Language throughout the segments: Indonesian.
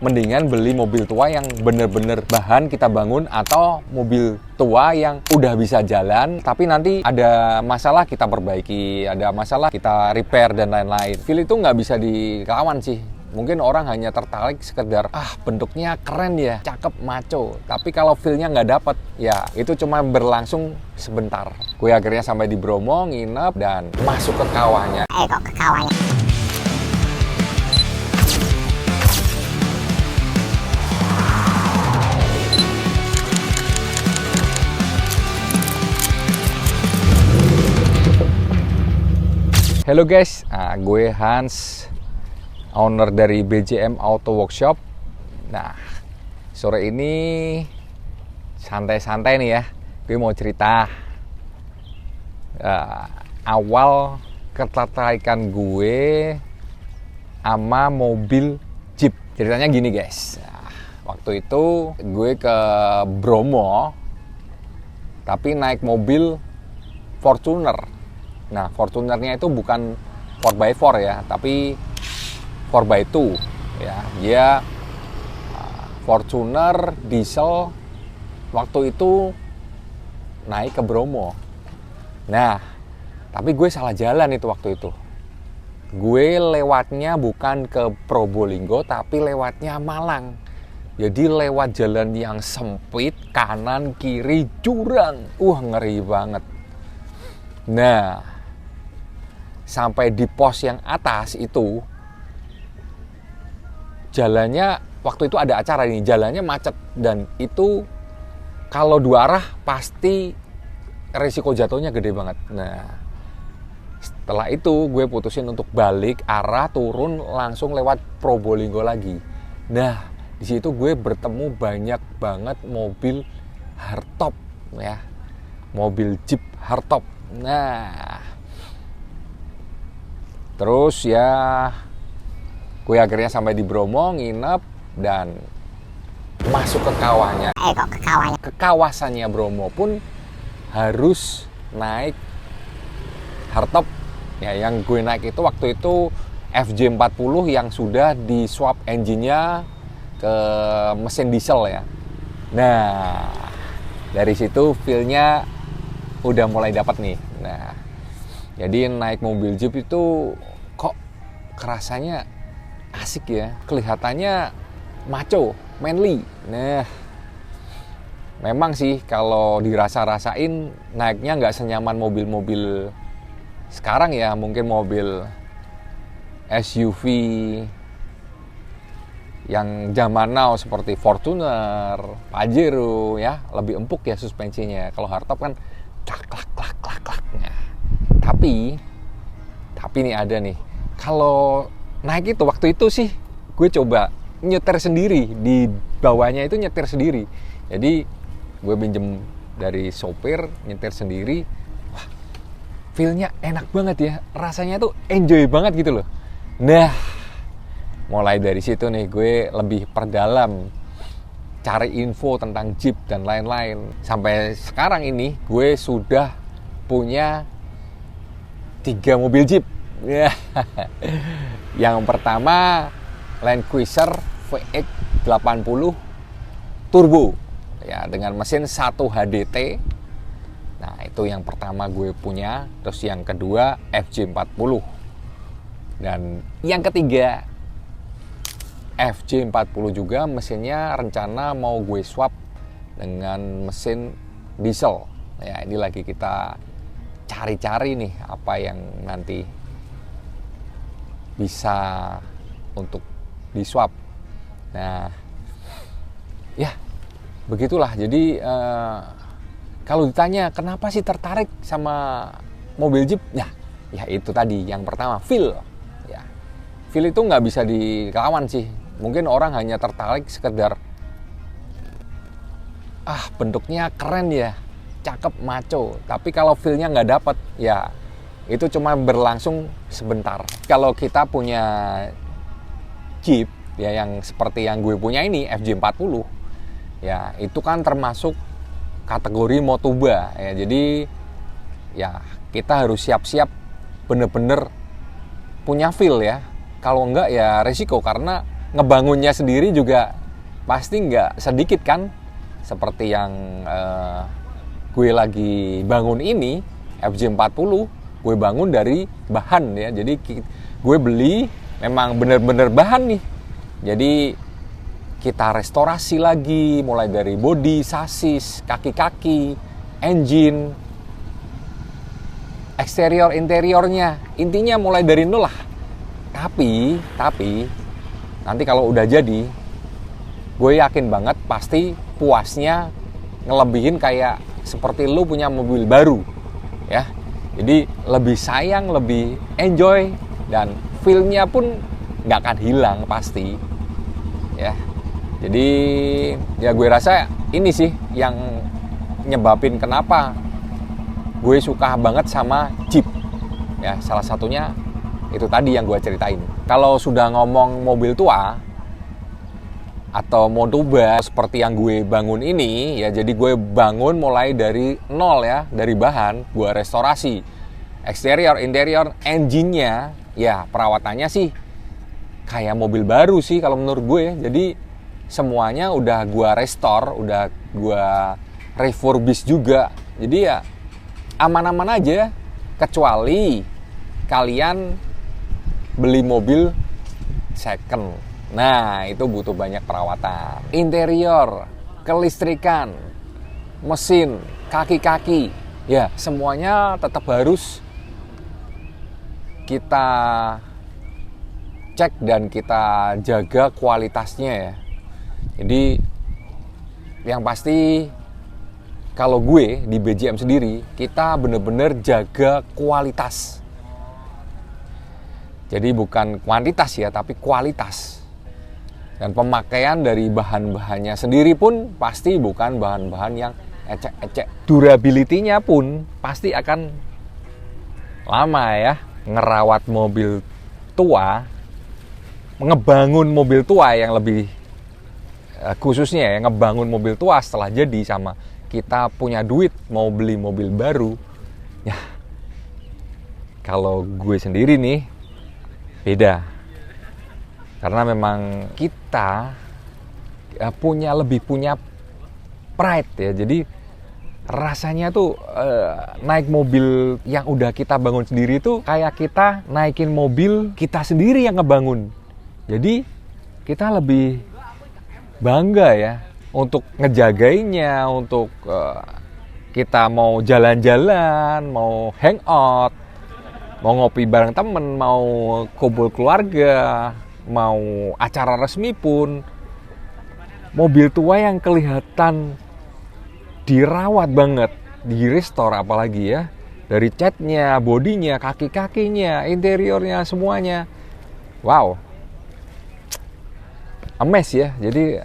Mendingan beli mobil tua yang bener-bener bahan kita bangun, atau mobil tua yang udah bisa jalan tapi nanti ada masalah kita perbaiki, ada masalah kita repair dan lain-lain. Feel itu nggak bisa dilawan sih. Mungkin orang hanya tertarik sekedar bentuknya keren ya, cakep, maco. Tapi kalau feel-nya nggak dapet, ya itu cuma berlangsung sebentar. Gue akhirnya sampai di Bromo, nginep dan masuk ke kawahnya. Kok ke kawahnya? Halo guys, gue Hans, owner dari BJM Auto Workshop. Nah, sore ini santai-santai nih ya. Gue mau cerita awal ketertarikan gue sama mobil Jeep. Ceritanya gini guys, waktu itu gue ke Bromo, tapi naik mobil Fortuner. Nah, Fortunernya itu bukan 4x4 ya, tapi 4x2 ya. Dia Fortuner diesel waktu itu naik ke Bromo. Nah, tapi gue salah jalan itu waktu itu. Gue lewatnya bukan ke Probolinggo, tapi lewatnya Malang. Jadi lewat jalan yang sempit, kanan kiri jurang. Ngeri banget. Nah, sampai di pos yang atas itu jalannya, waktu itu ada acara ini, jalannya macet, dan itu kalau dua arah pasti risiko jatuhnya gede banget. Nah, setelah itu gue putusin untuk balik arah, turun langsung lewat Probolinggo lagi. Nah, di situ gue bertemu banyak banget mobil hardtop ya, mobil Jeep hardtop. Nah, terus ya gue akhirnya sampai di Bromo, nginep dan masuk ke kawahnya. Kok ke kawahnya? Ke kawasannya Bromo pun harus naik hardtop. Ya, yang gue naik itu waktu itu FJ40 yang sudah di swap engine-nya ke mesin diesel ya. Nah, dari situ feel-nya udah mulai dapat nih. Nah, jadi naik mobil Jeep itu kok kerasanya asik ya, kelihatannya maco, manly. Nah, memang sih kalau dirasa-rasain naiknya nggak senyaman mobil-mobil sekarang ya, mungkin mobil SUV yang zaman now seperti Fortuner, Pajero ya, lebih empuk ya suspensinya. Kalau hardtop kan klak klak klak klak klak. Nah, tapi nih ada nih, kalau naik itu waktu itu sih gue coba nyetir sendiri, di bawahnya itu nyetir sendiri. Jadi gue pinjem dari sopir, nyetir sendiri. Wah, feel-nya enak banget ya, rasanya tuh enjoy banget gitu loh. Nah, mulai dari situ nih gue lebih perdalam cari info tentang Jeep dan lain-lain. Sampai sekarang ini gue sudah punya 3 mobil Jeep. Yang pertama Land Cruiser VX 80 turbo ya, dengan mesin 1 HDT. Nah, itu yang pertama gue punya. Terus yang kedua FJ40. Dan yang ketiga FJ40 juga, mesinnya rencana mau gue swap dengan mesin diesel. Ya, ini lagi kita cari-cari nih apa yang nanti bisa untuk di swap. Nah, ya begitulah. Jadi kalau ditanya kenapa sih tertarik sama mobil Jeep, ya itu tadi. Yang pertama feel, ya feel itu nggak bisa dilawan sih. Mungkin orang hanya tertarik sekedar bentuknya keren ya, cakep, maco. Tapi kalau feel-nya nggak dapet, ya itu cuma berlangsung sebentar. Kalau kita punya Jeep ya, yang seperti yang gue punya ini FJ40 ya, itu kan termasuk kategori motoba ya. Jadi ya kita harus siap-siap bener-bener punya feel ya. Kalau enggak ya resiko, karena ngebangunnya sendiri juga pasti nggak sedikit kan. Seperti yang gue lagi bangun ini, FJ40, gue bangun dari bahan ya. Jadi gue beli memang bener-bener bahan nih. Jadi kita restorasi lagi, mulai dari bodi, sasis, kaki-kaki, engine, eksterior, interiornya. Intinya mulai dari nol lah. Tapi nanti kalau udah jadi, gue yakin banget pasti puasnya ngelebihin kayak seperti lu punya mobil baru ya. Jadi lebih sayang, lebih enjoy, dan feel-nya pun nggak akan hilang pasti ya. Jadi ya gue rasa ini sih yang nyebabin kenapa gue suka banget sama Jeep ya. Salah satunya itu tadi yang gue ceritain. Kalau sudah ngomong mobil tua atau motoba seperti yang gue bangun ini ya, jadi gue bangun mulai dari nol ya, dari bahan, gue restorasi eksterior, interior, engine-nya ya, perawatannya sih kayak mobil baru sih kalau menurut gue. Jadi semuanya udah gue restore, udah gue refurbish juga. Jadi ya aman-aman aja, kecuali kalian beli mobil second. Nah, itu butuh banyak perawatan. Interior, kelistrikan, mesin, kaki-kaki, ya semuanya tetap harus kita cek dan kita jaga kualitasnya ya. Jadi yang pasti kalau gue di BJM sendiri, kita bener-bener jaga kualitas. Jadi bukan kuantitas ya, tapi kualitas. Dan pemakaian dari bahan-bahannya sendiri pun pasti bukan bahan-bahan yang ecek-ecek. Durability-nya pun pasti akan lama ya. Ngerawat mobil tua, ngebangun mobil tua yang lebih khususnya ya, ngebangun mobil tua setelah jadi sama kita punya duit mau beli mobil baru. Ya, kalau gue sendiri nih beda. Karena memang kita lebih punya pride ya. Jadi rasanya tuh naik mobil yang udah kita bangun sendiri tuh kayak kita naikin mobil kita sendiri yang ngebangun. Jadi kita lebih bangga ya untuk ngejagainya, untuk kita mau jalan-jalan, mau hangout, mau ngopi bareng temen, mau kumpul keluarga, mau acara resmi pun, mobil tua yang kelihatan dirawat banget, di restore apalagi ya, dari catnya, bodinya, kaki-kakinya, interiornya, semuanya, wow, amazed ya. Jadi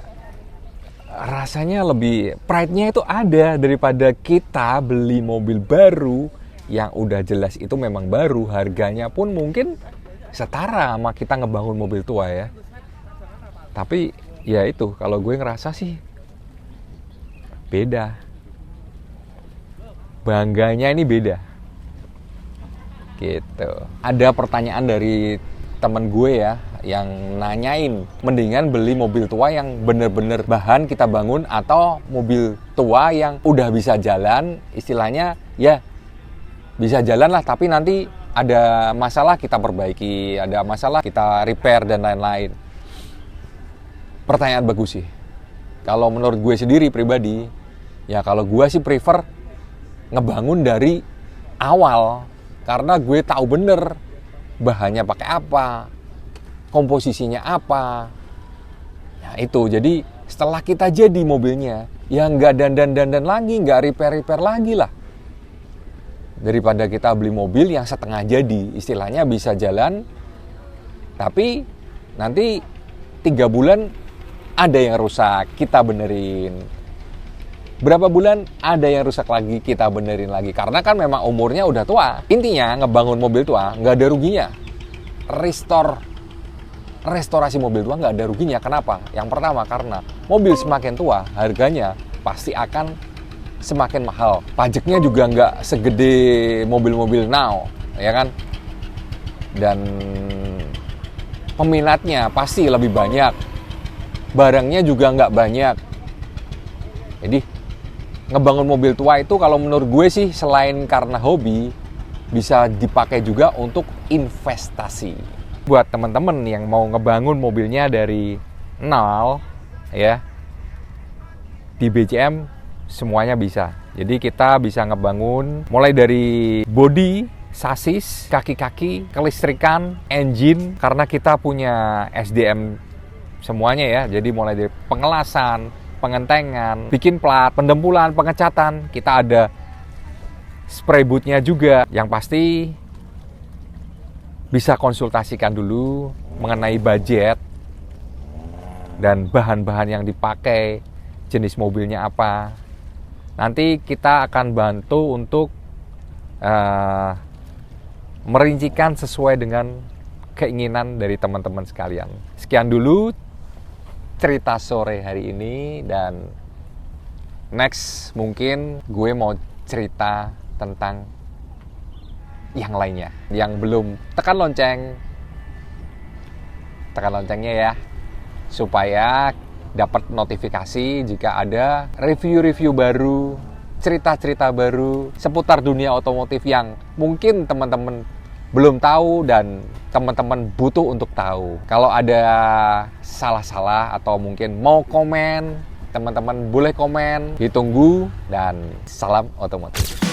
rasanya lebih pride-nya itu ada daripada kita beli mobil baru yang udah jelas itu memang baru, harganya pun mungkin setara sama kita ngebangun mobil tua ya. Tapi ya itu, kalau gue ngerasa sih beda. Bangganya ini beda. Gitu. Ada pertanyaan dari temen gue ya, yang nanyain mendingan beli mobil tua yang bener-bener bahan kita bangun atau mobil tua yang udah bisa jalan, istilahnya ya bisa jalan lah, tapi nanti ada masalah kita perbaiki, ada masalah kita repair dan lain-lain. Pertanyaan bagus sih. Kalau menurut gue sendiri pribadi, ya kalau gue sih prefer ngebangun dari awal, karena gue tahu bener bahannya pakai apa, komposisinya apa. Ya itu, jadi setelah kita jadi mobilnya, ya nggak dandan-dandan lagi, nggak repair-repair lagi lah. Daripada kita beli mobil yang setengah jadi, istilahnya bisa jalan, tapi nanti 3 bulan ada yang rusak, kita benerin. Berapa bulan ada yang rusak lagi, kita benerin lagi. Karena kan memang umurnya udah tua. Intinya ngebangun mobil tua nggak ada ruginya. Restorasi mobil tua nggak ada ruginya. Kenapa? Yang pertama karena mobil semakin tua, harganya pasti akan semakin mahal. Pajaknya juga nggak segede mobil-mobil now, ya kan? Dan peminatnya pasti lebih banyak, barangnya juga nggak banyak. Jadi ngebangun mobil tua itu kalau menurut gue sih selain karena hobi, bisa dipakai juga untuk investasi. Buat teman-teman yang mau ngebangun mobilnya dari nol ya, di BCM semuanya bisa. Jadi kita bisa ngebangun mulai dari body, sasis, kaki-kaki, kelistrikan, engine, karena kita punya SDM semuanya ya. Jadi mulai dari pengelasan, pengentengan, bikin plat, pendempulan, pengecatan, kita ada spray bootnya juga. Yang pasti bisa konsultasikan dulu mengenai budget dan bahan-bahan yang dipakai, jenis mobilnya apa. Nanti kita akan bantu untuk merincikan sesuai dengan keinginan dari teman-teman sekalian. Sekian dulu cerita sore hari ini, dan next mungkin gue mau cerita tentang yang lainnya. Yang belum, tekan loncengnya ya, supaya dapat notifikasi jika ada review-review baru, cerita-cerita baru seputar dunia otomotif yang mungkin teman-teman belum tahu dan teman-teman butuh untuk tahu. Kalau ada salah-salah atau mungkin mau komen, teman-teman boleh komen, ditunggu, dan salam otomotif.